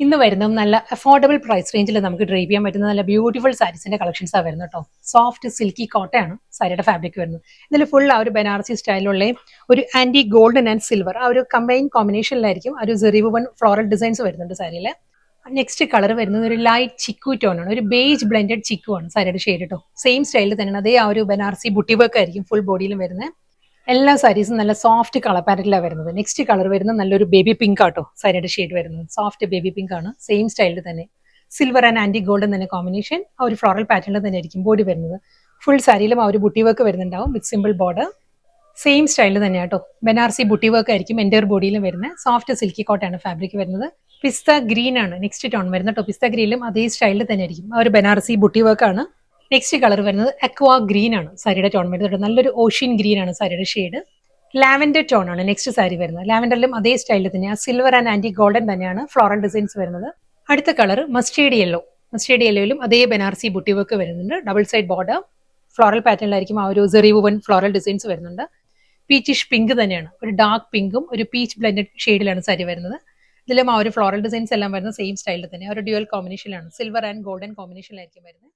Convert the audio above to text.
ഇന്ന് വരുന്ന നല്ല അഫോർഡബിൾ പ്രൈസ് റേഞ്ചിൽ നമുക്ക് ഡ്രൈവ് ചെയ്യാൻ പറ്റുന്ന നല്ല ബ്യൂട്ടിഫുൾ സാരീസിന്റെ കളക്ഷൻസ് ആണ് വരുന്നത് കേട്ടോ. സോഫ്റ്റ് സിൽക്കി കോട്ടയാണ് സാരിയുടെ ഫാബ്രിക് വരുന്നത്. ഇതിൽ ഫുൾ ആ ഒരു ബനാറസി സ്റ്റൈലുള്ള ഒരു ആന്റി ഗോൾഡൻ ആൻഡ് സിൽവർ ആ ഒരു കമ്പൈൻ കോമ്പിനേഷനിലായിരിക്കും ഒരു സെറിവുവൻ ഫ്ലോറൽ ഡിസൈൻസ് വരുന്നുണ്ട് സാരിയിൽ. നെക്സ്റ്റ് കളർ വരുന്നത് ഒരു ലൈറ്റ് ചിക്കു ടോൺ ആണ്, ഒരു ബേജ് ബ്ലെൻഡഡ് ചിക്കു ആണ് സാരിയുടെ ഷെയ്ഡ് കേട്ടോ. സെയിം സ്റ്റൈലിൽ തന്നെയാണ്, അതേ ആ ഒരു ബനാറസി ബുട്ടി വർക്ക് ആയിരിക്കും ഫുൾ ബോഡിയിലും വരുന്നത്. എല്ലാ സാരീസും നല്ല സോഫ്റ്റ് കളർ പാറ്റലിലാണ് വരുന്നത്. നെക്സ്റ്റ് കളർ വരുന്നത് നല്ലൊരു ബേബി പിങ്ക് ആട്ടോ സാരിയുടെ ഷെയ്ഡ് വരുന്നത്. സോഫ്റ്റ് ബേബി പിങ്ക് ആണ്, സെയിം സ്റ്റൈലിൽ തന്നെ സിൽവർ ആൻഡ് ആന്റി ഗോൾഡൻ തന്നെ കോമ്പിനേഷൻ ആ ഒരു ഫ്ലോറൽ പാറ്റേണിൽ തന്നെ ആയിരിക്കും ബോഡി വരുന്നത്. ഫുൾ സാരിയിലും ആ ഒരു ബുട്ടി വർക്ക് വരുന്നുണ്ടാവും വിത്ത് സിമ്പിൾ ബോർഡർ. സെയിം സ്റ്റൈലിൽ തന്നെ കേട്ടോ, ബനാറസി ബുട്ടി വർക്ക് ആയിരിക്കും എൻ്റയർ ബോഡിയിലും വരുന്നത്. സോഫ്റ്റ് സിൽക്കി കോട്ടാണ് ഫാബ്രിക് വരുന്നത്. പിസ്ത ഗ്രീൻ ആണ് നെക്സ്റ്റ് ടോൺ വരുന്നത് കേട്ടോ. പിസ്ത ഗ്രീനിലും അതേ സ്റ്റൈലിൽ തന്നെ ആയിരിക്കും ആ ഒരു ബനാറസി ബുട്ടി വർക്ക് ആണ്. നെക്സ്റ്റ് കളർ വരുന്നത് അക്വാ ഗ്രീൻ ആണ് സാരിയുടെ ടോൺ വരുന്നത്. നല്ലൊരു ഓഷ്യൻ ഗ്രീൻ ആണ് സാരിയുടെ ഷെയ്ഡ്. ലാവൻഡർ ടോൺ ആണ് നെക്സ്റ്റ് സാരി വരുന്നത്. ലാവൻഡറിലും അതേ സ്റ്റൈലിൽ തന്നെയാണ് സിൽവർ ആൻഡ് ആന്റി ഗോൾഡൻ തന്നെയാണ് ഫ്ലോറൽ ഡിസൈൻസ് വരുന്നത്. അടുത്ത കളർ മസ്റ്റേഡ് യെല്ലോ. മസ്റ്റേഡ് യെല്ലോയിലും അതേ ബനാറസി ബുട്ടി വർക്ക് വരുന്നുണ്ട്. ഡബിൾ സൈഡ് ബോർഡർ ഫ്ലോറൽ പാറ്റേണിലായിരിക്കും ആ ഒരു സെറിവുവൻ ഫ്ലോറൽ ഡിസൈൻസ് വരുന്നുണ്ട്. പീച്ചിഷ് പിങ്ക് തന്നെയാണ്, ഒരു ഡാർക്ക് പിങ്കും ഒരു പീച്ച് ബ്ലെൻഡഡ് ഷെയ്ഡിലാണ് സാരി വരുന്നത്. ഇതിലും ആ ഒരു ഫ്ലോറൽ ഡിസൈൻസ് എല്ലാം വരുന്നത് സെയിം സ്റ്റൈലിൽ തന്നെ ഒരു ഡ്യുവൽ കോമ്പിനേഷനിലാണ്, സിൽവർ ആൻഡ് ഗോൾഡൻ കോമ്പിനേഷനിലായിരിക്കും വരുന്നത്.